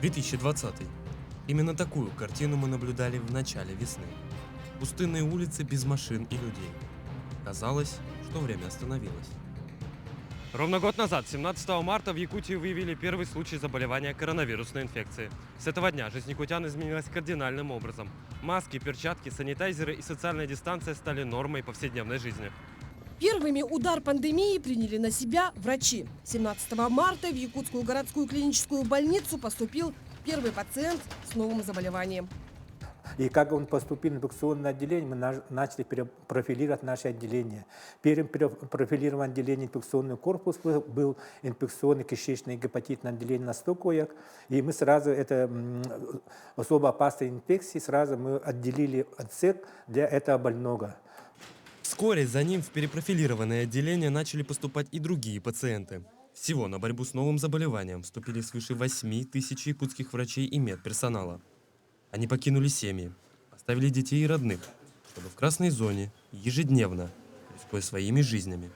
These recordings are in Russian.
2020. Именно такую картину мы наблюдали в начале весны. Пустынные улицы без машин и людей. Казалось, что время остановилось. Ровно год назад, 17 марта, в Якутии выявили первый случай заболевания коронавирусной инфекцией. С этого дня жизнь якутян изменилась кардинальным образом. Маски, перчатки, санитайзеры и социальная дистанция стали нормой повседневной жизни. Первыми удар пандемии приняли на себя врачи. 17 марта в Якутскую городскую клиническую больницу поступил первый пациент с новым заболеванием. И как он поступил в инфекционное отделение, мы начали профилировать наше отделение. Первым профилированным отделением инфекционный корпус был инфекционный кишечный гепатитное отделение на 100 коек. И мы сразу, это особо опасные инфекции, сразу мы отделили отсек для этого больного. Вскоре за ним в перепрофилированное отделение начали поступать и другие пациенты. Всего на борьбу с новым заболеванием вступили свыше 8 тысяч якутских врачей и медперсонала. Они покинули семьи, оставили детей и родных, чтобы в красной зоне ежедневно, рискуя своими жизнями,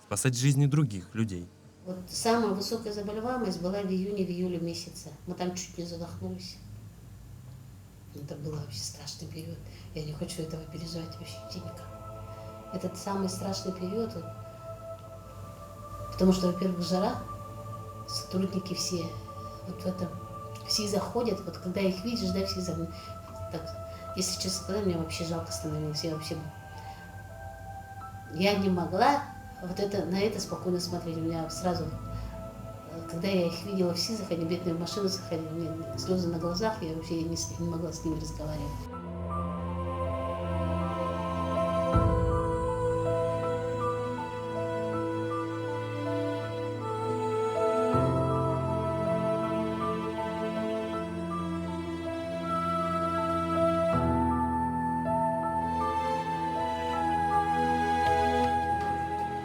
спасать жизни других людей. Вот самая высокая заболеваемость была в июне-июле месяце. Мы там чуть не задохнулись. Это был вообще страшный период. Я не хочу этого переживать вообще никак. Этот самый страшный период, вот, потому что, во-первых, жара, сотрудники все вот в этом, все заходят, вот когда их видишь, да, все заходят. Так, если честно сказать, мне вообще жалко становилось, я не могла вот это, на это спокойно смотреть. У меня сразу, когда я их видела, все заходили, бедные в машину заходили, у меня слезы на глазах, я вообще не могла с ними разговаривать.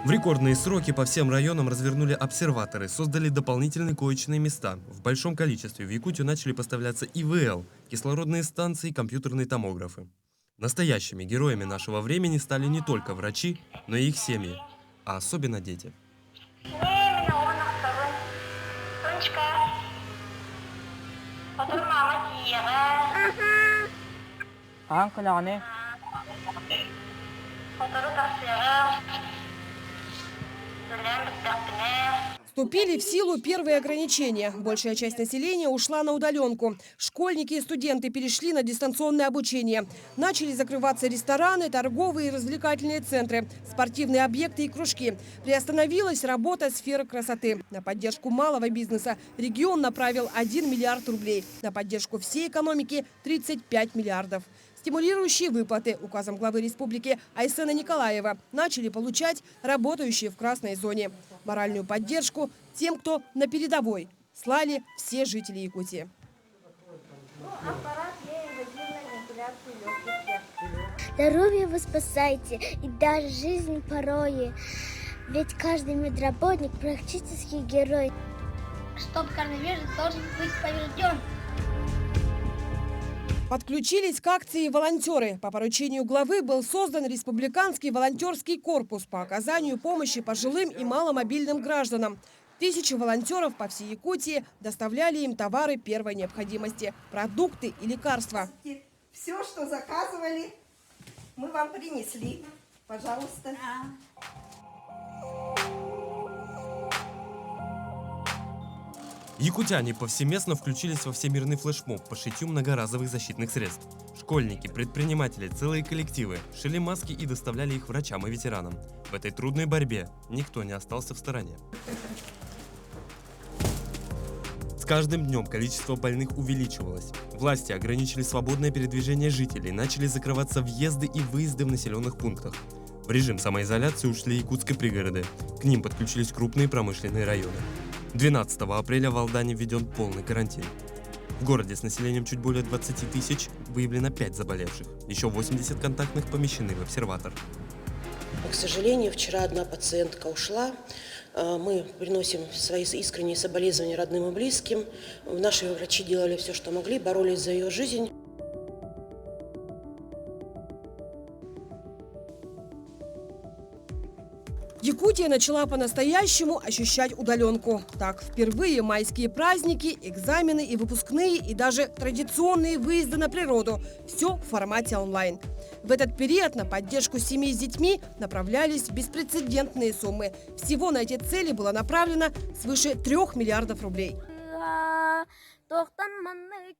В рекордные сроки по всем районам развернули обсерваторы, создали дополнительные коечные места. В большом количестве в Якутию начали поставляться ИВЛ, кислородные станции, компьютерные томографы. Настоящими героями нашего времени стали не только врачи, но и их семьи, а особенно дети. Вступили в силу первые ограничения. Большая часть населения ушла на удаленку. Школьники и студенты перешли на дистанционное обучение. Начали закрываться рестораны, торговые и развлекательные центры, спортивные объекты и кружки. Приостановилась работа сферы красоты. На поддержку малого бизнеса регион направил 1 миллиард рублей. На поддержку всей экономики 35 миллиардов. Стимулирующие выплаты указом главы республики Айсена Николаева начали получать работающие в красной зоне. Моральную поддержку тем, кто на передовой, слали все жители Якутии. Здоровье вы спасаете и даже жизнь порой. Ведь каждый медработник практически герой. Чтоб коронавирус должен быть побежден. Подключились к акции волонтеры. По поручению главы был создан республиканский волонтерский корпус по оказанию помощи пожилым и маломобильным гражданам. Тысячи волонтеров по всей Якутии доставляли им товары первой необходимости, продукты и лекарства. Все, что заказывали, мы вам принесли. Пожалуйста. Якутяне повсеместно включились во всемирный флешмоб по шитью многоразовых защитных средств. Школьники, предприниматели, целые коллективы шили маски и доставляли их врачам и ветеранам. В этой трудной борьбе никто не остался в стороне. С каждым днем количество больных увеличивалось. Власти ограничили свободное передвижение жителей, начали закрываться въезды и выезды в населенных пунктах. В режим самоизоляции ушли якутские пригороды. К ним подключились крупные промышленные районы. 12 апреля в Алдане введен полный карантин. В городе с населением чуть более 20 тысяч выявлено 5 заболевших. Еще 80 контактных помещены в обсерватор. К сожалению, вчера одна пациентка ушла. Мы приносим свои искренние соболезнования родным и близким. Наши врачи делали все, что могли, боролись за ее жизнь. Якутия Якутия начала по-настоящему ощущать удаленку. Так, впервые майские праздники, экзамены и выпускные, и даже традиционные выезды на природу – все в формате онлайн. В этот период на поддержку семей с детьми направлялись беспрецедентные суммы. Всего на эти цели было направлено свыше 3 миллиардов рублей.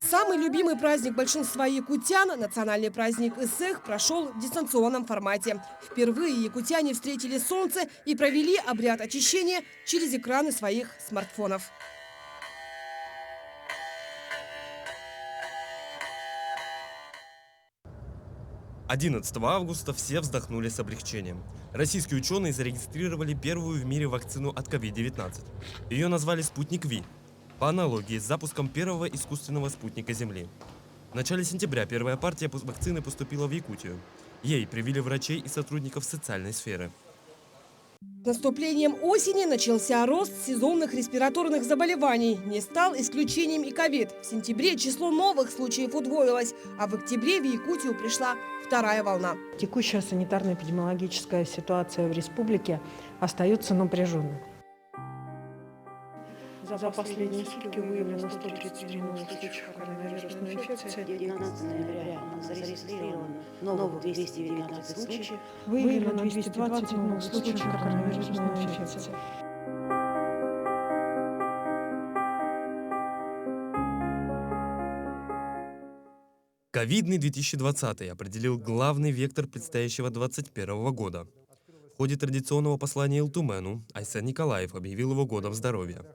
Самый любимый праздник большинства якутян, национальный праздник Исэх, прошел в дистанционном формате. Впервые якутяне встретили солнце и провели обряд очищения через экраны своих смартфонов. – 11 августа все вздохнули с облегчением. Российские ученые зарегистрировали первую в мире вакцину от COVID-19. Ее назвали «Спутник Ви», по аналогии с запуском первого искусственного спутника Земли. В начале сентября первая партия вакцины поступила в Якутию. Ей привили врачей и сотрудников социальной сферы. С наступлением осени начался рост сезонных респираторных заболеваний. Не стал исключением и ковид. В сентябре число новых случаев удвоилось, а в октябре в Якутию пришла вторая волна. Текущая санитарно-эпидемиологическая ситуация в республике остается напряженной. За последние сутки выявлено 137 новых случаев коронавирусной инфекции. 19 ноября зарегистрировано новых 219 случаев. Выявлено 220 новых случаев коронавирусной инфекции. Ковидный 2020 определил главный вектор предстоящего 2021 года. В ходе традиционного послания Илтумену Айсен Николаев объявил его годом здоровья.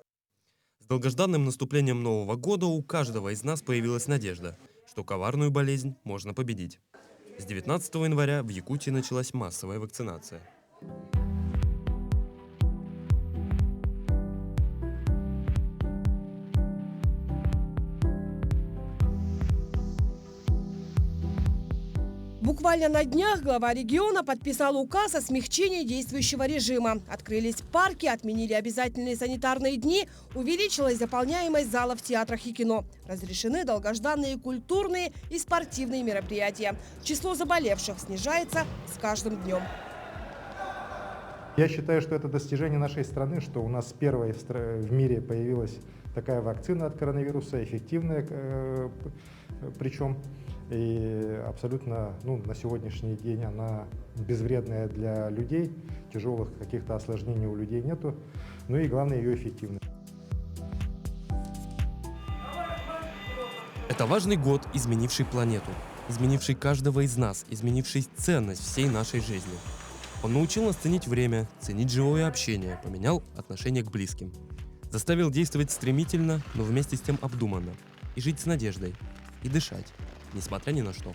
С долгожданным наступлением Нового года у каждого из нас появилась надежда, что коварную болезнь можно победить. С 19 января в Якутии началась массовая вакцинация. Буквально на днях глава региона подписал указ о смягчении действующего режима. Открылись парки, отменили обязательные санитарные дни, увеличилась заполняемость залов в театрах и кино. Разрешены долгожданные культурные и спортивные мероприятия. Число заболевших снижается с каждым днем. Я считаю, что это достижение нашей страны, что у нас первой в мире появилась такая вакцина от коронавируса, эффективная причем. И абсолютно, на сегодняшний день она безвредная для людей, тяжелых каких-то осложнений у людей нету, и главное ее эффективность. Это важный год, изменивший планету, изменивший каждого из нас, изменивший ценность всей нашей жизни. Он научил нас ценить время, ценить живое общение, поменял отношение к близким. Заставил действовать стремительно, но вместе с тем обдуманно. И жить с надеждой, и дышать, несмотря ни на что.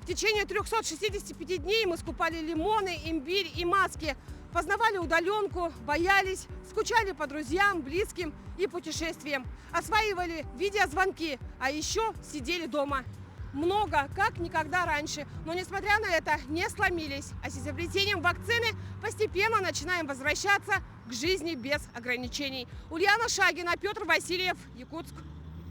В течение 365 дней мы скупали лимоны, имбирь и маски. Познавали удаленку, боялись, скучали по друзьям, близким и путешествиям. Осваивали видеозвонки, а еще сидели дома. Много, как никогда раньше. Но, несмотря на это, не сломились. А с изобретением вакцины постепенно начинаем возвращаться к жизни без ограничений. Ульяна Шагина, Петр Васильев, Якутск.